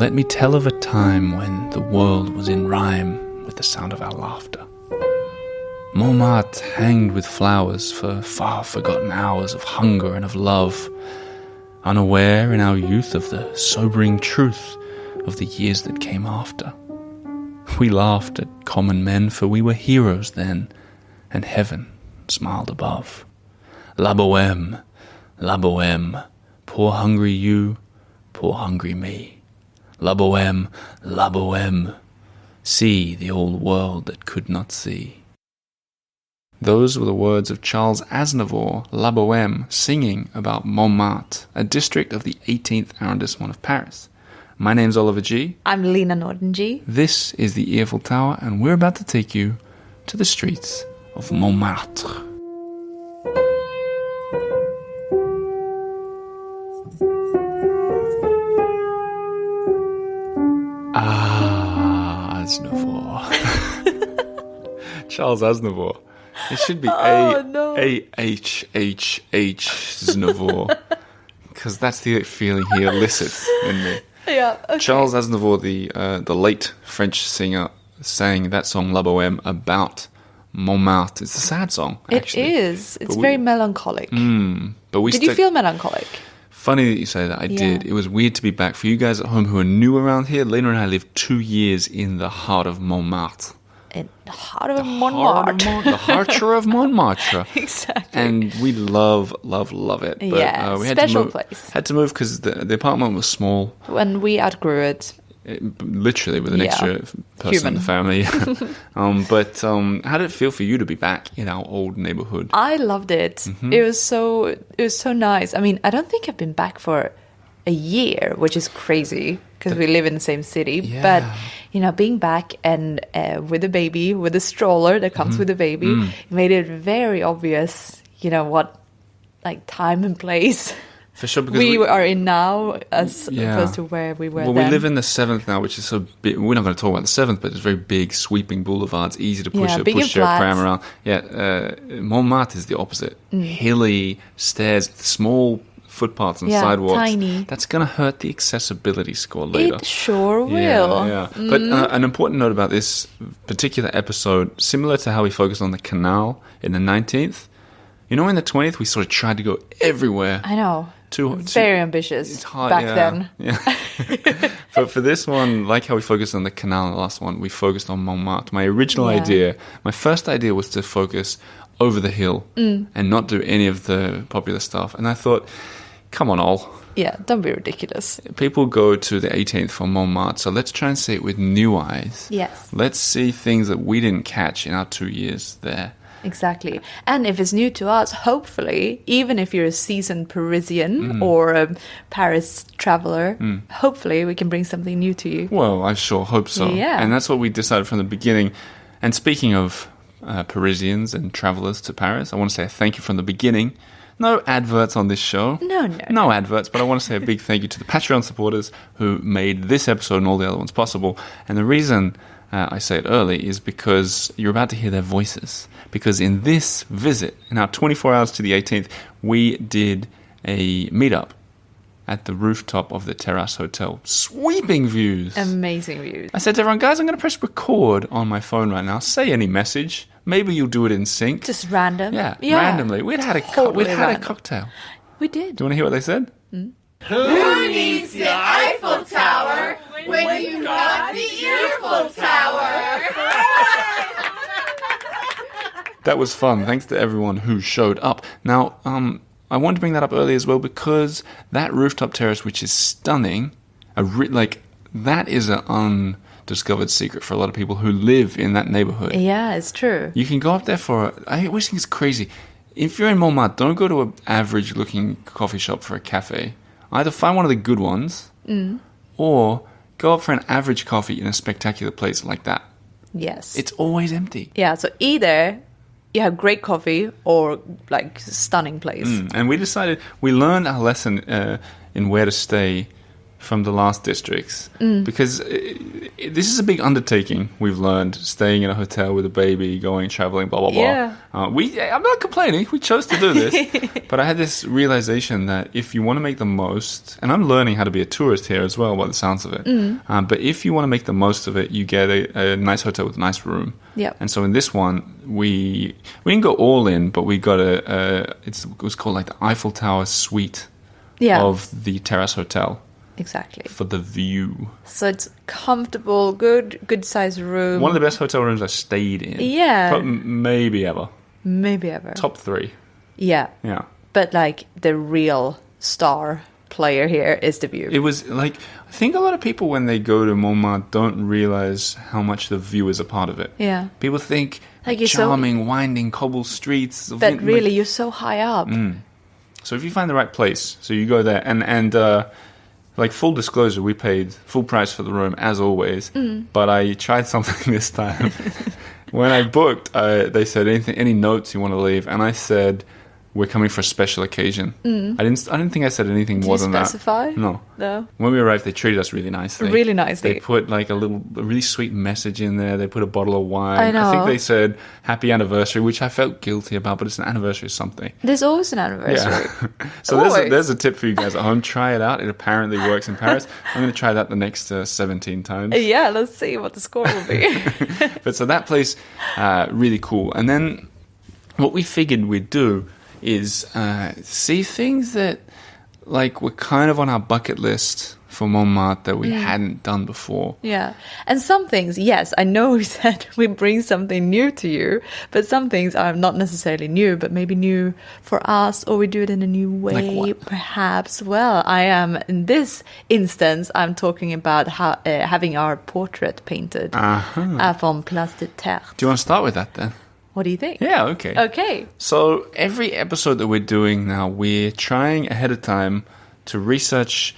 let me tell of a time when the world was in rhyme with the sound of our laughter. Montmartre hanged with flowers for far-forgotten hours of hunger and of love, unaware in our youth of the sobering truth of the years that came after. We laughed at common men, for we were heroes then, and heaven smiled above. La Bohème, poor hungry you, poor hungry me. La Bohème, see the old world that could not see. Those were the words of Charles Aznavour, La Bohème, singing about Montmartre, a district of the 18th arrondissement of Paris. My name's Oliver G. I'm Lena Norden G. This is the Earful Tower, and we're about to take you to the streets of Montmartre. Aznavour. Charles Aznavour. It should be A-H-H-H Aznavour, because that's the feeling he elicits in me. Yeah, okay. Charles Aznavour, the late French singer, sang that song La Bohème about Montmartre. It's a sad song, actually. It is. It's very melancholic. Did you feel melancholic? Funny that you say that. I did. It was weird to be back. For you guys at home who are new around here, Lena and I lived 2 years in the heart of Montmartre. In the heart of Montmartre. The heart of Montmartre. Exactly. And we love it. But, we had special to move, place. Had to move because the apartment was small. When we outgrew it. Literally with an extra person in the family. How did it feel for you to be back in our old neighborhood? I loved it. Mm-hmm. It was so nice. I mean, I don't think I've been back for a year, which is crazy because we live in the same city. Yeah. But being back and with a baby, with a stroller that comes with a baby, it made it very obvious, what time and place for sure, because we are in now as opposed to where we were then. We live in the 7th now, which is so big. We're not going to talk about the 7th, but it's very big, sweeping boulevards, easy to push your pram around. Montmartre is the opposite. Hilly stairs, small footpaths and sidewalks. Tiny. That's going to hurt the accessibility score later. It sure will. Yeah. But an important note about this particular episode, similar to how we focused on the canal in the 19th, in the 20th, we sort of tried to go everywhere. I know. Very ambitious back then. Yeah. But for this one, like how we focused on the canal in the last one, we focused on Montmartre. My first idea was to focus over the hill and not do any of the popular stuff. And I thought, come on, all. Yeah, don't be ridiculous. People go to the 18th for Montmartre, so let's try and see it with new eyes. Yes. Let's see things that we didn't catch in our 2 years there. Exactly. And if it's new to us, hopefully, even if you're a seasoned Parisian or a Paris traveler, hopefully we can bring something new to you. Well, I sure hope so. Yeah. And that's what we decided from the beginning. And speaking of Parisians and travelers to Paris, I want to say thank you from the beginning. No adverts on this show. No adverts, but I want to say a big thank you to the Patreon supporters who made this episode and all the other ones possible. And the reason I say it early is because you're about to hear their voices. Because in this visit, in our 24 hours to the 18th, we did a meetup at the rooftop of the Terrace Hotel. Sweeping views. Amazing views. I said to everyone, guys, I'm going to press record on my phone right now. Say any message. Maybe you'll do it in sync. Just random. Yeah. Randomly. We'd had a cocktail. We did. Do you want to hear what they said? Who needs the Eiffel Tower when you got the Earful Tower? That was fun. Thanks to everyone who showed up. Now, I wanted to bring that up early as well because that rooftop terrace, which is stunning, that is an undiscovered secret for a lot of people who live in that neighborhood. Yeah, it's true. You can go up there I always think it's crazy. If you're in Montmartre, don't go to an average-looking coffee shop for a cafe. Either find one of the good ones or go up for an average coffee in a spectacular place like that. Yes. It's always empty. Yeah, so either you have great coffee or stunning place. And we learned our lesson in where to stay from the last districts because this is a big undertaking. We've learned staying in a hotel with a baby, going traveling, blah blah blah. Yeah. I'm not complaining. We chose to do this, but I had this realization that if you want to make the most, and I'm learning how to be a tourist here as well, by the sounds of it. But if you want to make the most of it, you get a nice hotel with a nice room. Yeah. And so in this one, we didn't go all in, but we got it was called like the Earful Tower suite of the Terrace Hotel. Exactly. For the view. So it's comfortable, good size room. One of the best hotel rooms I stayed in. Yeah. Maybe ever. Top 3. Yeah. Yeah. But like the real star player here is the view. It was like, I think a lot of people when they go to Montmartre don't realize how much the view is a part of it. Yeah. People think like charming, winding cobble streets. But really, you're so high up. So if you find the right place, so you go there and like full disclosure, we paid full price for the room as always, but I tried something this time. When I booked, they said any notes you want to leave, and I said we're coming for a special occasion. I didn't think I said anything more than that. Did you specify? No. No. When we arrived, they treated us really nicely. Really nicely. They put like a really sweet message in there. They put a bottle of wine. I know. I think they said happy anniversary, which I felt guilty about, but it's an anniversary of something. There's always an anniversary. Yeah. So there's a tip for you guys at home. Try it out. It apparently works in Paris. I'm going to try that the next 17 times. Yeah, let's see what the score will be. But so that place, really cool. And then what we figured we'd do is see things that like were kind of on our bucket list for Montmartre that we hadn't done before. Yeah. And some things, yes, I know we said we bring something new to you, but some things are not necessarily new, but maybe new for us, or we do it in a new way, perhaps. Well, I am, in this instance, I'm talking about how, having our portrait painted from Place de Terre. Do you want to start with that then? What do you think? Yeah, okay. Okay. So every episode that we're doing now, we're trying ahead of time to research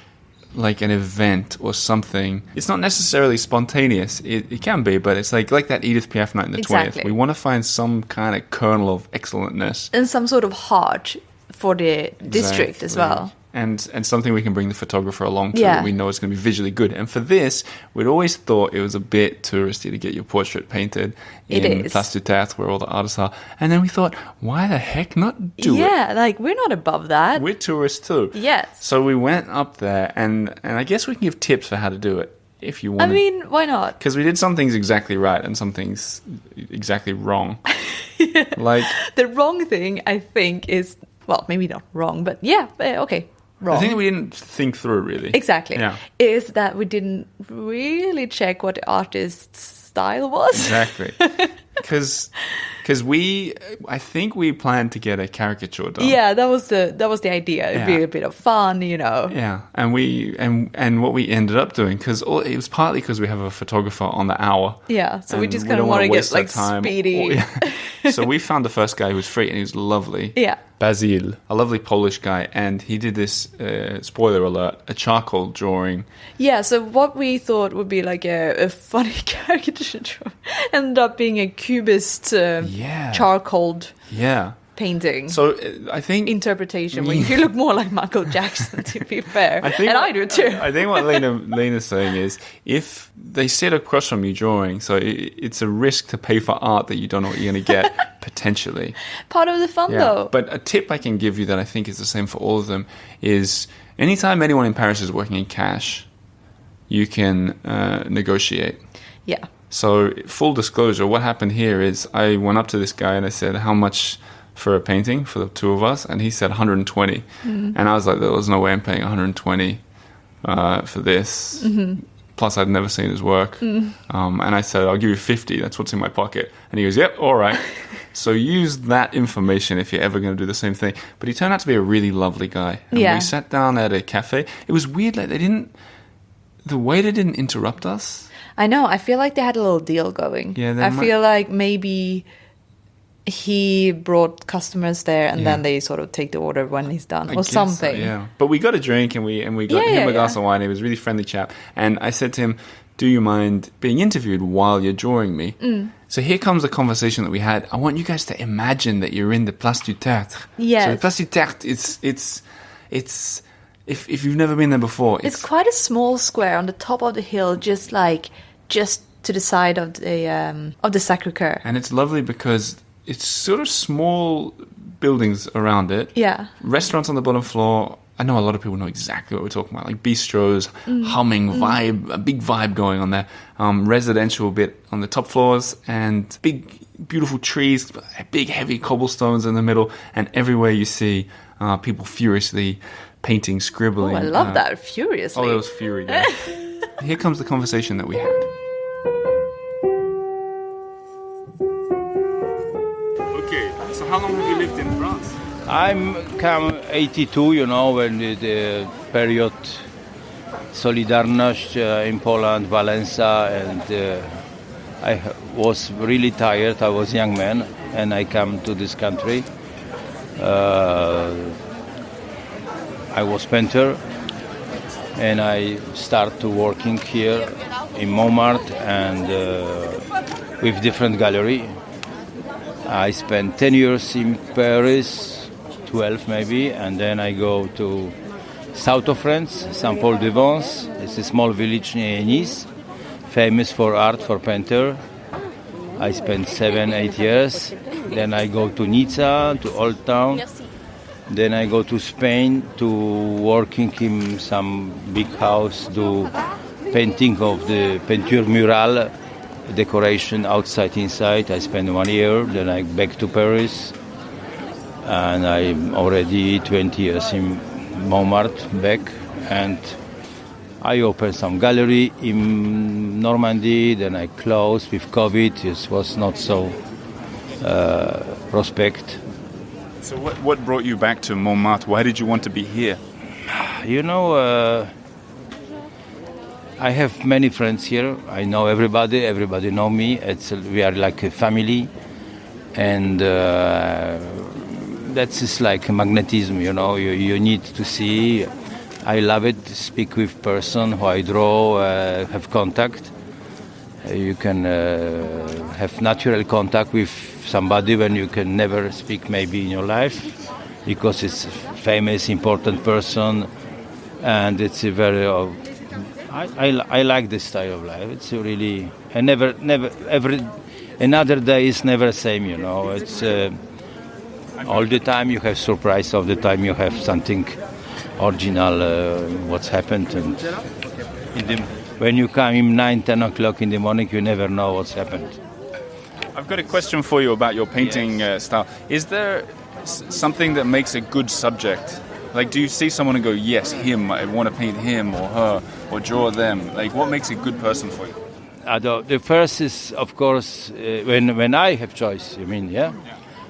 like an event or something. It's not necessarily spontaneous. It can be, but it's like that Edith Piaf night in the 20th. We want to find some kind of kernel of excellentness. And some sort of heart for the district as well. And something we can bring the photographer along to that we know is going to be visually good. And for this, we'd always thought it was a bit touristy to get your portrait painted in Place du Tertre, where all the artists are. And then we thought, why the heck not do it? Yeah, like we're not above that. We're tourists too. Yes. So we went up there, and I guess we can give tips for how to do it if you want. I mean, why not? Because we did some things exactly right and some things exactly wrong. Like the wrong thing, I think, is, well, maybe not wrong, but yeah, okay. Wrong. The thing that we didn't think through, really. Exactly. Yeah. Is that we didn't really check what the artist's style was. Exactly. Because I think we planned to get a caricature done. Yeah, that was the idea. It'd be a bit of fun, you know. Yeah, and what we ended up doing, because it was partly because we have a photographer on the hour. Yeah, so we just kind of want to get like speedy. So we found the first guy who was free, and he was lovely. Yeah. Basil, a lovely Polish guy, and he did this, spoiler alert, a charcoal drawing. Yeah, so what we thought would be like a funny caricature drawing ended up being a cubist charcoal painting. So I think interpretation where you look more like Michael Jackson, to be fair. I do too. I think what Lena's saying is, if they sit across from you drawing, so it's a risk to pay for art that you don't know what you're going to get potentially. Part of the fun though. But a tip I can give you that I think is the same for all of them is anytime anyone in Paris is working in cash, you can negotiate. Yeah. So full disclosure, what happened here is I went up to this guy and I said, how much for a painting for the two of us? And he said 120. And I was like, there was no way I'm paying 120 for this. Plus I'd never seen his work. And I said, I'll give you 50. That's what's in my pocket. And he goes, yep, all right. So use that information if you're ever going to do the same thing. But he turned out to be a really lovely guy. And we sat down at a cafe. It was weird, like the waiter didn't interrupt us. I know. I feel like they had a little deal going. Yeah, feel like maybe he brought customers there and then they sort of take the order when he's done or something. So, yeah. But we got a drink and we got him a glass of wine. He was a really friendly chap. And I said to him, do you mind being interviewed while you're drawing me? So here comes the conversation that we had. I want you guys to imagine that you're in the Place du Tertre. Yes. So the Place du Tertre, If you've never been there before, it's quite a small square on the top of the hill, just to the side of the Sacré-Cœur. And it's lovely because it's sort of small buildings around it. Yeah. Restaurants on the bottom floor. I know a lot of people know exactly what we're talking about, like bistros, humming vibe, a big vibe going on there. Residential bit on the top floors, and big, beautiful trees, big, heavy cobblestones in the middle, and everywhere you see people furiously painting, scribbling. Oh, I love that, furiously. Oh, there was fury there. Here comes the conversation that we had. Okay, so how long have you lived in France? I'm come 82, when the period Solidarność in Poland, Valenza, and I was really tired. I was a young man, and I come to this country. I was painter, and I start to working here in Montmartre and with different gallery. I spent 10 years in Paris, 12 maybe, and then I go to south of France, Saint-Paul-de-Vence. It's a small village near Nice, famous for art, for painter. I spent 7-8 years. Then I go to Nizza, to Old Town. Then I go to Spain to working in some big house, do painting of the peinture mural, decoration outside, inside. I spent 1 year. Then I back to Paris. And I'm already 20 years in Montmartre back, and I opened some gallery in Normandy, then I closed with COVID. It was not so prospect. So what brought you back to Montmartre? Why did you want to be here? I have many friends here. I know everybody know me. We are like a family, and that's just like magnetism, you need to see. I love it, speak with person who I draw, have contact. You can have natural contact with somebody when you can never speak maybe in your life, because it's famous, important person, and it's a very, I like this style of life. It's really, another day is never the same, it's, all the time you have surprise, all the time you have something original, what's happened. And when you come in 9-10 o'clock in the morning, you never know what's happened. I've got a question for you about your painting style. Is there something that makes a good subject? Like, do you see someone and go, yes, him, I want to paint him or her or draw them? Like, what makes a good person for you? The first is, of course, when I have choice, you mean, yeah?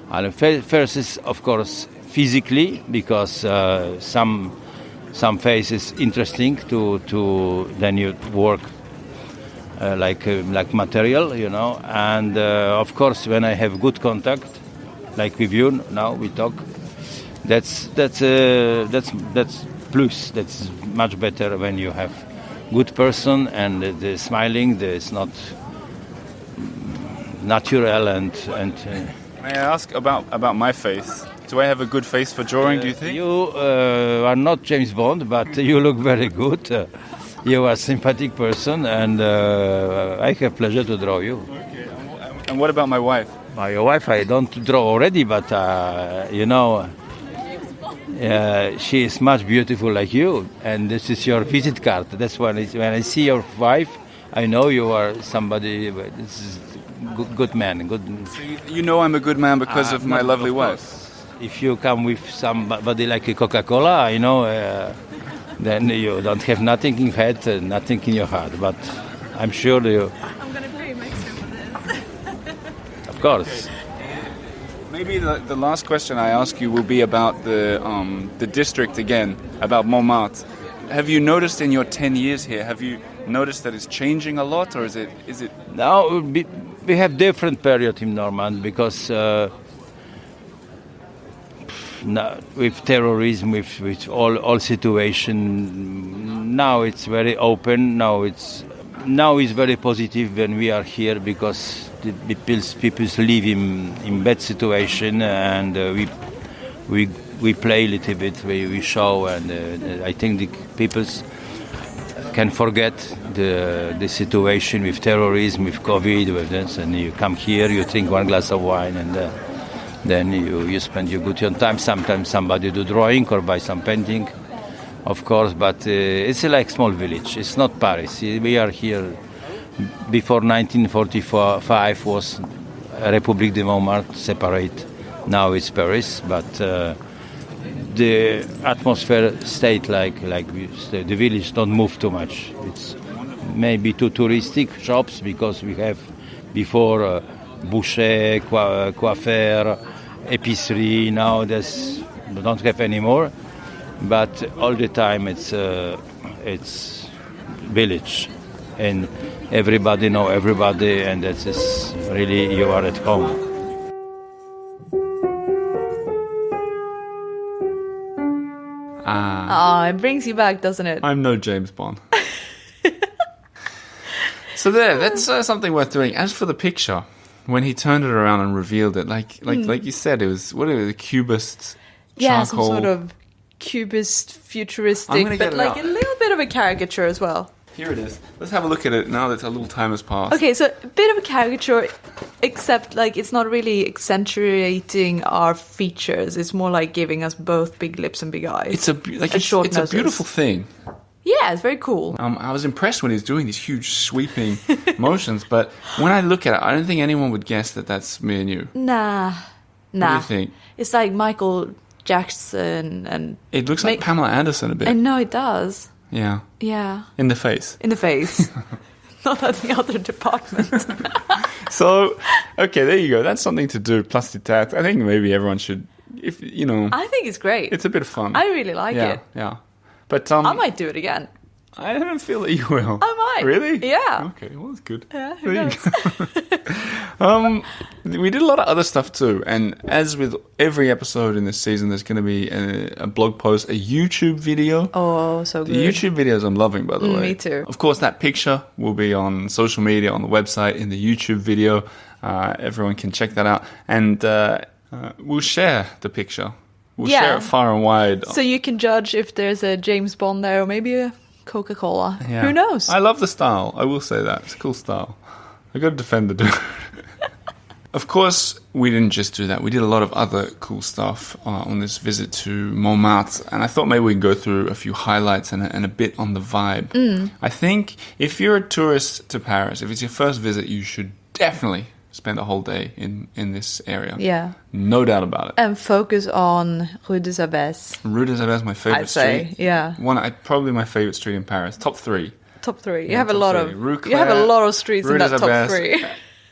And first is, of course, physically, because some face is interesting to then you work like material, And of course, when I have good contact, like with you now, we talk. That's plus. That's much better when you have good person and the smiling. It's not natural and. May I ask about my face? Do I have a good face for drawing, do you think? You are not James Bond, but you look very good. You are a sympathetic person, and I have pleasure to draw you. Okay. And what about my wife? My wife, I don't draw already, but, she is much beautiful like you, and this is your visit card. That's when I see your wife, I know you are somebody. This is good man. Good. So you know I'm a good man because of my lovely wife. If you come with somebody like a Coca-Cola, then you don't have nothing in head, nothing in your heart. But I'm sure you. I'm going to prove most of this. Of course. Maybe the last question I ask you will be about the district again, about Montmartre. Have you noticed in your 10 years here? Have you noticed that it's changing a lot, or is it? Now we have different period in Normandy because now, with terrorism, with all situation. Now it's very open. Now it's very positive when we are here because the people live in bad situation, and we we play a little bit, we show, and I think the people can forget the situation with terrorism, with COVID, with this, and you come here, you drink one glass of wine, and then you spend your good time. Sometimes somebody do drawing or buy some painting, of course, but it's like small village. It's not Paris. We are here before 1945 was République de Montmartre, separate. Now it's Paris, but the atmosphere stayed like the village don't move too much. It's maybe too touristic shops because we have before boucher, coiffeur, épicerie. Now we don't have anymore, but all the time it's village, and everybody know everybody, and that is really you are at home. It brings you back, doesn't it? I'm no James Bond. So that's something worth doing. As for the picture, when he turned it around and revealed it, like you said, it was a cubist charcoal. Some sort of cubist, futuristic, but like a little bit of a caricature as well. Here it is. Let's have a look at it now that a little time has passed. Okay, so a bit of a caricature, except like it's not really accentuating our features. It's more like giving us both big lips and big eyes. It's a beautiful thing. Yeah, it's very cool. I was impressed when he's doing these huge sweeping motions, but when I look at it, I don't think anyone would guess that that's me and you. Nah. What do you think? It's like Michael Jackson and... It looks like Pamela Anderson a bit. I know it does. Yeah. Yeah. In the face. In the face. Not at the other department. So, okay, there you go. That's something to do. Plus the tat. I think maybe everyone should, if you know. I think it's great. It's a bit of fun. I really like it. Yeah. But I might do it again. I don't feel that you will. I might. Really? Yeah. Okay, well, that's good. Yeah, who knows? We did a lot of other stuff too, and as with every episode in this season, there's going to be a blog post, a YouTube video. Oh, so good. The YouTube videos I'm loving, by the way. Me too. Of course, that picture will be on social media, on the website, in the YouTube video. Everyone can check that out, and we'll share the picture. We'll share it far and wide. So you can judge if there's a James Bond there, or maybe a Coca-Cola. Yeah. Who knows? I love the style. I will say that. It's a cool style. I got to defend the dude. Of course, we didn't just do that. We did a lot of other cool stuff on this visit to Montmartre. And I thought maybe we could go through a few highlights and a bit on the vibe. I think if you're a tourist to Paris, if it's your first visit, you should definitely spend a whole day in this area. Yeah. No doubt about it. And focus on Rue des Abbesses. Rue des Abbesses is my favorite street. I'd say, yeah. Probably my favorite street in Paris. Top 3. Top 3. You have a lot of streets Rue in that des top Abbesses, 3.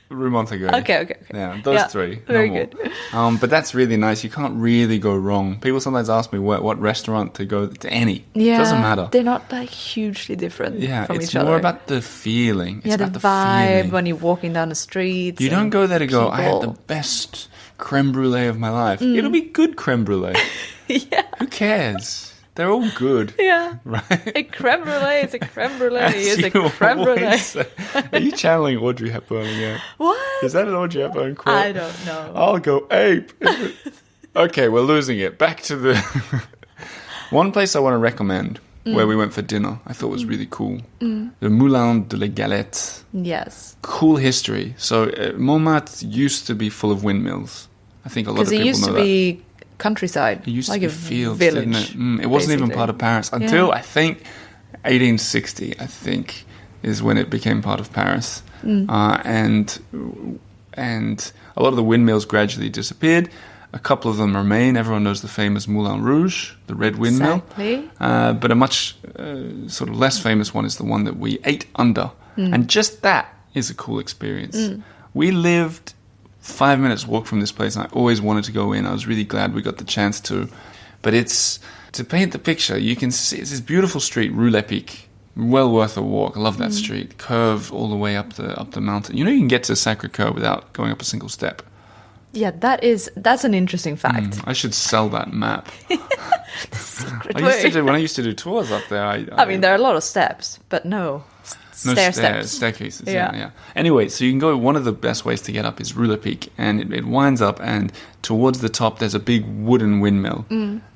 Rue Montague. Okay. Yeah, those 3. Very good. But that's really nice. You can't really go wrong. People sometimes ask me what restaurant to go to. Any. Yeah. It doesn't matter. They're not like hugely different from each other. It's more about the feeling. It's about the vibe feeling. When you're walking down the streets. You don't go there to go, I had the best creme brulee of my life. It'll be good creme brulee. Yeah. Who cares? They're all good. Yeah. Right? A creme brulee is a creme brulee is a creme brulee. Are you channeling Audrey Hepburn again? What? Is that an Audrey Hepburn quote? I don't know. I'll go ape. Okay, we're losing it. Back to the... One place I want to recommend where we went for dinner, I thought was really cool. The Moulin de la Galette. Yes. Cool history. So Montmartre used to be full of windmills. I think a lot of people know that. Because it used to be countryside. It used like to be a fields, village, didn't it? It wasn't even part of Paris until I think 1860. I think is when it became part of Paris, and a lot of the windmills gradually disappeared. A couple of them remain. Everyone knows the famous Moulin Rouge, the red windmill. Exactly. But a much sort of less famous one is the one that we ate under, and just that is a cool experience. We lived 5 minutes walk from this place, and I always wanted to go in. I was really glad we got the chance to. But it's, to paint the picture, you can see it's this beautiful street, Rue Lepic. Well worth a walk. I love that street. Curved all the way up the mountain. You know you can get to Sacré-Cœur without going up a single step. Yeah, that's an interesting fact. I should sell that map. The secret when I used to do tours up there. I mean, there are a lot of steps, but no. staircases. Yeah. Anyway, so you can go. One of the best ways to get up is Rue Le Pic, and it winds up, and towards the top there's a big wooden windmill.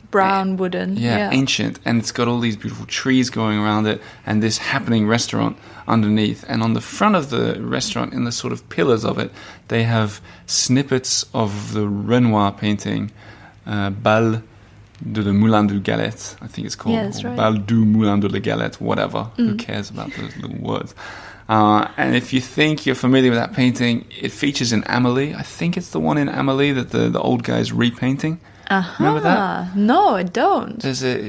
Brown wooden. Yeah, ancient, and it's got all these beautiful trees going around it, and this happening restaurant underneath. And on the front of the restaurant, in the sort of pillars of it, they have snippets of the Renoir painting, Bal de le Moulin du Galette, I think it's called. Yeah, that's right. Bal du Moulin de la Galette, whatever. Who cares about those little words? And if you think you're familiar with that painting, it features in Amélie. I think it's the one in Amélie that the old guy's repainting. Remember that? No, I don't.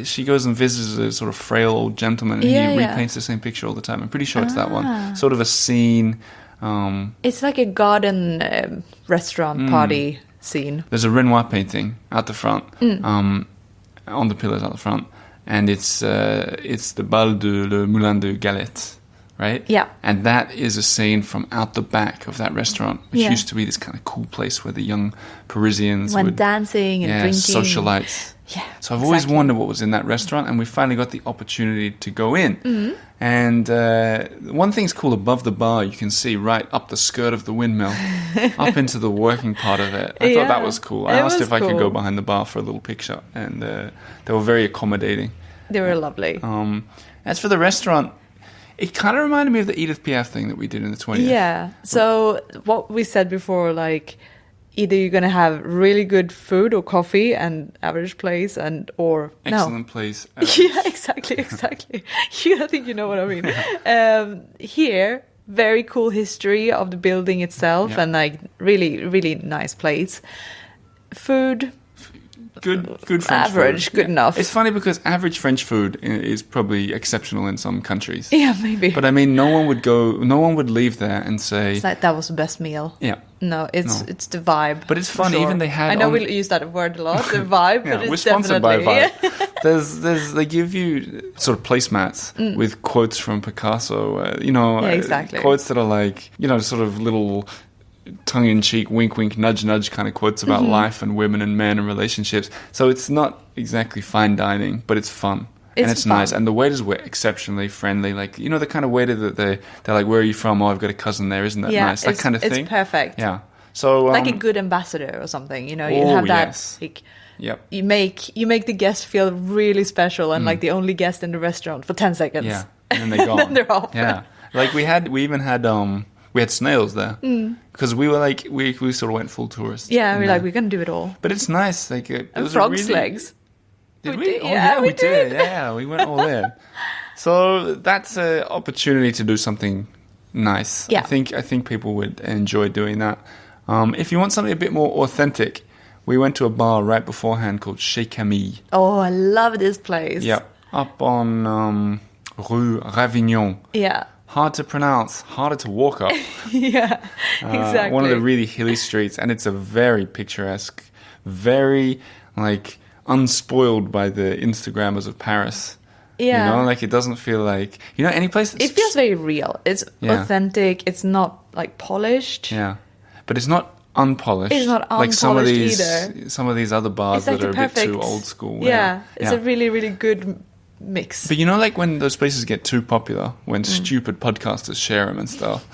She goes and visits a sort of frail old gentleman, and he repaints the same picture all the time. I'm pretty sure it's that one. Sort of a scene. It's like a garden restaurant party scene. There's a Renoir painting out the front, on the pillars out the front, and it's the Bal de le Moulin de Galette. Right? Yeah. And that is a scene from out the back of that restaurant, which used to be this kind of cool place where the young Parisians went dancing and drinking. Socialites. Yeah. So I've always wondered what was in that restaurant, and we finally got the opportunity to go in. And one thing's cool, above the bar, you can see right up the skirt of the windmill, up into the working part of it. I thought that was cool. I asked if I could go behind the bar for a little picture, and they were very accommodating. They were lovely. As for the restaurant, it kind of reminded me of the Edith Piaf thing that we did in the 20th. Yeah. So what we said before, like, either you're going to have really good food or coffee and average place or excellent place. Yeah, exactly. I think you know what I mean. Here, very cool history of the building itself and like really, really nice place. Food. Good French average, food. Good enough. It's funny because average French food is probably exceptional in some countries. Yeah, maybe. But I mean, no one would leave there and say... It's like, that was the best meal. Yeah. No, it's the vibe. But it's fun, even they had... I know we use that word a lot, the vibe, but it's we're sponsored by definitely... They give you sort of placemats with quotes from Picasso, exactly. Quotes that are like, sort of little... tongue-in-cheek, wink-wink, nudge-nudge kind of quotes about life and women and men and relationships. So it's not exactly fine dining, but it's fun. And it's nice. And the waiters were exceptionally friendly. Like, the kind of waiter that they're like, where are you from? Oh, I've got a cousin there. Isn't that nice? That kind of thing. It's perfect. Yeah. So like a good ambassador or something. You have that... Yes. Like, yep. You make the guest feel really special and like the only guest in the restaurant for 10 seconds. Yeah. And then they're gone. And then they're off. Yeah. Like we even had... We had snails there because we were like we sort of went full tourist. Yeah, we're going to do it all. But it's nice, like it and frogs' legs. Did we? Yeah, we did. Yeah, we went all in. So that's an opportunity to do something nice. Yeah. I think people would enjoy doing that. If you want something a bit more authentic, we went to a bar right beforehand called Chez Camille. Oh, I love this place. Yeah, up on Rue Ravignon. Yeah. Hard to pronounce, harder to walk up. Yeah, exactly. One of the really hilly streets, and it's a very picturesque, very like unspoiled by the Instagrammers of Paris. Yeah, like it doesn't feel like any place. It feels very real. It's authentic. It's not like polished. Yeah, but it's not unpolished. It's not unpolished either. Some of these other bars like that are a bit too old school. Yeah, it's a really, really good mix. But like when those places get too popular, when stupid podcasters share them and stuff,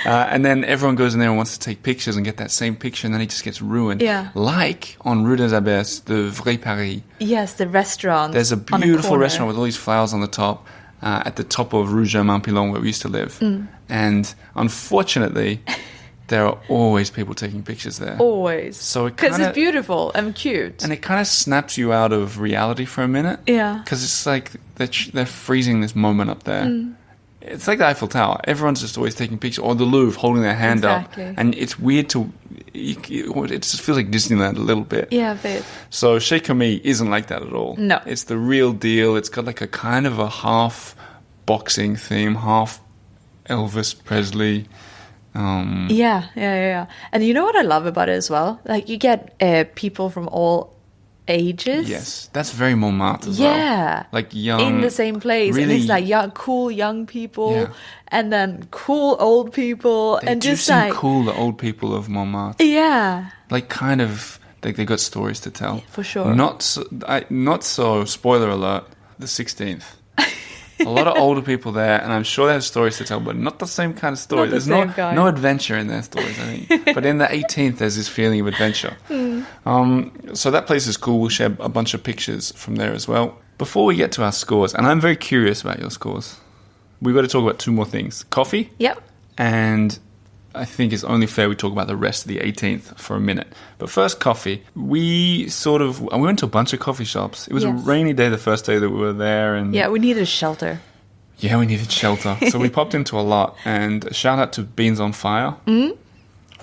and then everyone goes in there and wants to take pictures and get that same picture, and then it just gets ruined. Yeah. Like on Rue des Abbesses, the Vrai Paris. Yes, the restaurant. There's a beautiful restaurant with all these flowers on the top, at the top of Rue Germain-Pilon where we used to live. And unfortunately... there are always people taking pictures there. Always. So because it's beautiful and cute. And it kind of snaps you out of reality for a minute. Yeah. Because it's like they're freezing this moment up there. It's like the Eiffel Tower. Everyone's just always taking pictures. Or the Louvre holding their hand up. And it's weird it just feels like Disneyland a little bit. Yeah, a bit. So Chez Camille isn't like that at all. No. It's the real deal. It's got like a kind of a half boxing theme, half Elvis Presley... Yeah. And you know what I love about it as well? Like you get people from all ages. Yes, that's very Montmartre as well. Yeah. Like young. In the same place. Really, and it's like cool young people and then cool old people. They and do just seem like... cool, the old people of Montmartre. Yeah. Like kind of, like they got stories to tell. For sure. Not so, spoiler alert, the 16th. A lot of older people there, and I'm sure they have stories to tell, but not the same kind of story. There's no adventure in their stories, I think. But in the 18th, there's this feeling of adventure. So that place is cool. We'll share a bunch of pictures from there as well. Before we get to our scores, and I'm very curious about your scores, we've got to talk about two more things. Coffee. Yep. And I think it's only fair we talk about the rest of the 18th for a minute. But first, coffee. We went to a bunch of coffee shops. It was a rainy day the first day that we were there. And yeah, we needed shelter. Yeah, we needed shelter. So we popped into a lot. And shout out to Beans on Fire.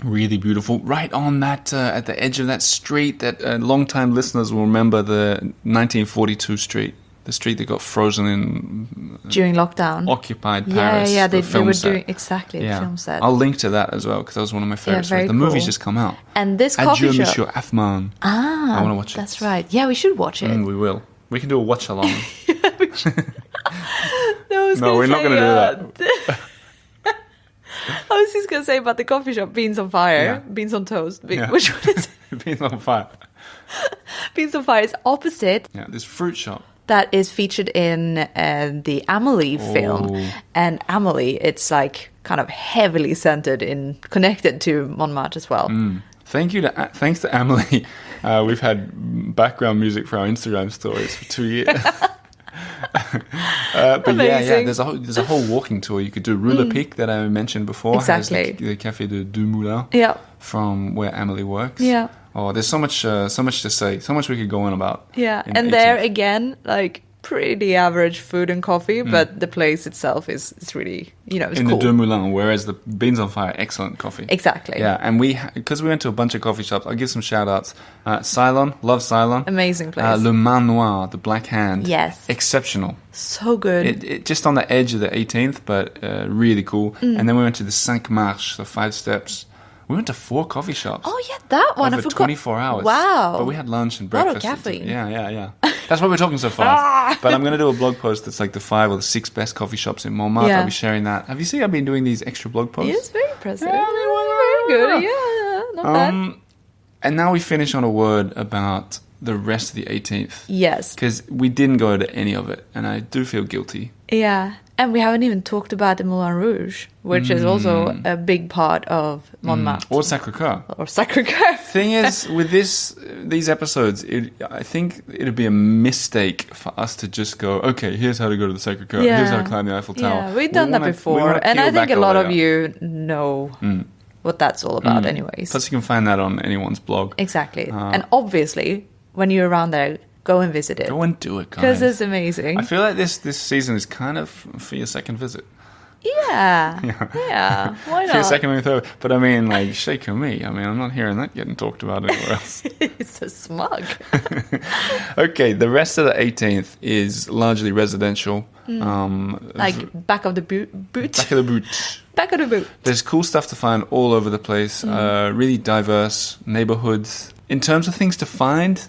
Really beautiful. Right on that, at the edge of that street that long-time listeners will remember, the 1942 street. The street that got frozen in during lockdown, occupied Paris. Yeah, they were doing exactly the film set. I'll link to that as well because that was one of my favorite stories. The movie's just come out, and this coffee shop, Monsieur Affman. I want to watch it. That's right. Yeah, we should watch it. We will. We can do a watch along. No, we're not going to do that. I was just going to say about the coffee shop, Beans on Fire, Beans on Toast. Which one is it? Beans on Fire. Beans on Fire is opposite. Yeah, this fruit shop. That is featured in the Amélie film. And Amélie, it's like kind of heavily connected to Montmartre as well. Thanks to Amélie. We've had background music for our Instagram stories for 2 years. But amazing. There's a whole walking tour you could do. Rue Le Pic that I mentioned before. Exactly. The Café de Deux Moulins. Yeah. From where Amélie works. Yeah. Oh, there's so much to say, so much we could go on about. Yeah, and there again, like pretty average food and coffee, but the place itself is really, it's in cool. the Deux Moulins, whereas the Beans on Fire, excellent coffee. Exactly. Yeah, and because we went to a bunch of coffee shops, I'll give some shout outs. Ceylon, love Ceylon. Amazing place. Le Main Noir, the Black Hand. Yes. Exceptional. So good. It just on the edge of the 18th, but really cool. And then we went to the 5 Marches, the 5 steps. We went to 4 coffee shops. Oh, yeah, that one. Over 24 hours. Wow. But we had lunch and breakfast. A lot of caffeine. Yeah. That's why we're talking so fast. But I'm going to do a blog post that's like the 5 or the 6 best coffee shops in Montmartre. I'll be sharing that. Have you seen I've been doing these extra blog posts? Yes, very impressive. Very good. Yeah, not bad. And now we finish on a word about the rest of the 18th. Yes. Because we didn't go to any of it, and I do feel guilty. Yeah. And we haven't even talked about the Moulin Rouge, which is also a big part of Montmartre. Or Sacré-Cœur. Thing is, with these episodes, I think it'd be a mistake for us to just go, okay, here's how to go to the Sacré-Cœur. Here's how to climb the Eiffel Tower. Yeah, we've done that before. And I think a lot of you know what that's all about anyways. Plus you can find that on anyone's blog. Exactly. And obviously, when you're around there, go and visit it. Go and do it, guys. Because it's amazing. I feel like this season is kind of for your second visit. Yeah. Why not? For your second and third. But I mean, like, shaking me. I mean, I'm not hearing that getting talked about anywhere else. It's so smug. Okay, the rest of the 18th is largely residential. Like back of the boot. Back of the boot. Back of the boot. There's cool stuff to find all over the place. Really diverse neighborhoods. In terms of things to find,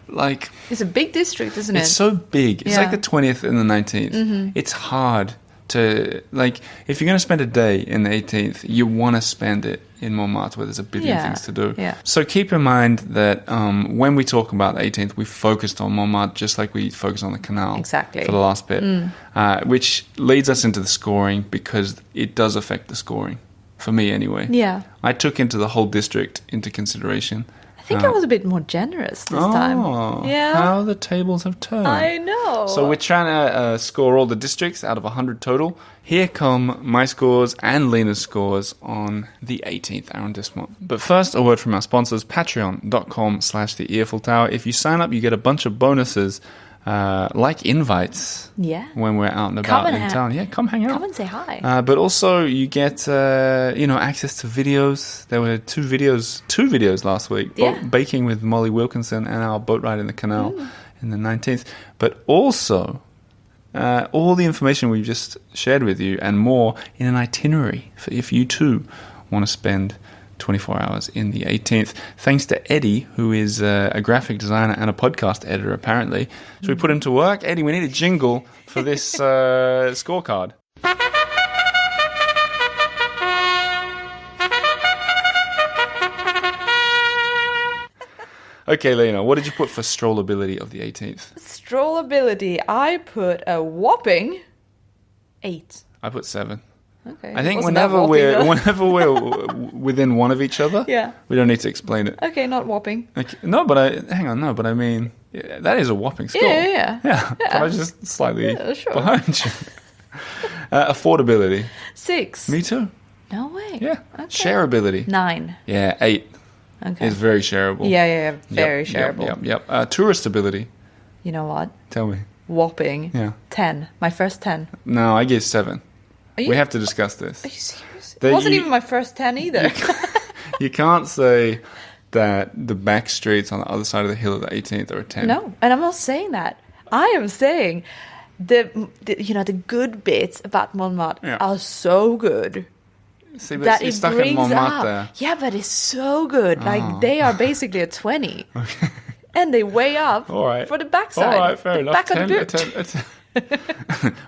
like... It's a big district, isn't it? It's so big. It's like the 20th and the 19th. It's hard to... Like, if you're going to spend a day in the 18th, you want to spend it in Montmartre where there's a billion things to do. Yeah. So keep in mind that when we talk about the 18th, we focused on Montmartre just like we focused on the canal. Exactly. For the last bit. Which leads us into the scoring because it does affect the scoring. For me, anyway. Yeah. I took into the whole district into consideration. I think I was a bit more generous this time. Yeah. How the tables have turned. I know. So we're trying to score all the districts out of 100 total. Here come my scores and Lena's scores on the 18th arrondissement. But first, a word from our sponsors, patreon.com/the Earful Tower. If you sign up, you get a bunch of bonuses, like invites when we're out and about in town. Yeah, come hang out. Come and say hi. But also you get access to videos. There were two videos last week. Baking with Molly Wilkinson and our boat ride in the canal in the 19th. But also all the information we've just shared with you and more in an itinerary for if you too want to spend 24 hours in the 18th. Thanks to Eddie, who is a graphic designer and a podcast editor, apparently. So we put him to work. Eddie, we need a jingle for this scorecard. Okay, Lena, what did you put for strollability of the 18th? Strollability, I put a whopping 8. I put 7. Okay. I think whenever we're within one of each other, we don't need to explain it. Okay, not whopping. Okay. No, but I mean, that is a whopping score. Yeah. But I was just slightly behind you. Affordability. 6. Me too. No way. Yeah. Okay. Shareability. 9. Yeah, 8. Okay. It's very shareable. Yeah. Very shareable. Yep. Touristability. You know what? Tell me. Whopping. Yeah. 10. My first 10. No, I gave 7. We have to discuss this. Are you serious? It wasn't even my first 10 either. You can't say that the back streets on the other side of the hill of the 18th are a 10. No, and I'm not saying that. I am saying the good bits about Montmartre are so good. See, but you're stuck in Montmartre. Yeah, but it's so good. Like, they are basically a 20. Okay. And they weigh up for the backside. All right, fair enough. Back of the boot.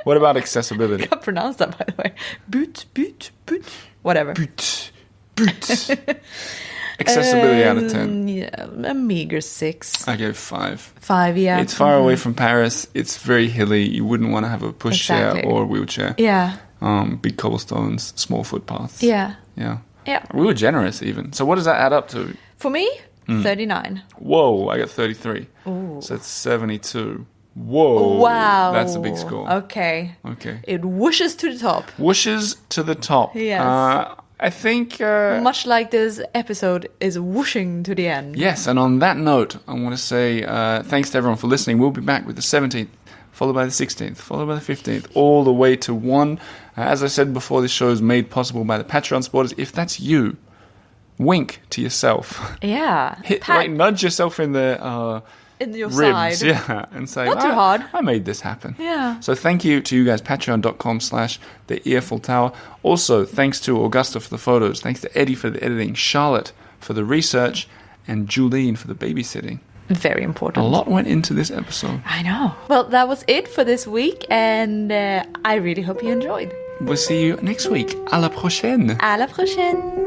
What about accessibility? I can't pronounce that, by the way. Boot. Whatever. Boot. Accessibility out of 10. Yeah, a meager 6. I gave 5. 5, yeah. It's far away from Paris. It's very hilly. You wouldn't want to have a pushchair or a wheelchair. Yeah. Big cobblestones, small footpaths. Yeah. We were generous even. So what does that add up to? For me, 39. Whoa, I got 33. Ooh. So it's 72. Whoa. Wow. That's a big score. Okay. It whooshes to the top. Whooshes to the top. Yes. I think... much like this episode is whooshing to the end. Yes, and on that note, I want to say thanks to everyone for listening. We'll be back with the 17th, followed by the 16th, followed by the 15th, all the way to 1. As I said before, this show is made possible by the Patreon supporters. If that's you, wink to yourself. Yeah. Nudge yourself in the... in your ribs, side. And say, not too hard. I made this happen. Yeah. So thank you to you guys, patreon.com/the Earful Tower. Also, thanks to Augusta for the photos, thanks to Eddie for the editing, Charlotte for the research, and Julene for the babysitting. Very important. A lot went into this episode. I know. Well, that was it for this week, and I really hope you enjoyed. We'll see you next week. À la prochaine. À la prochaine.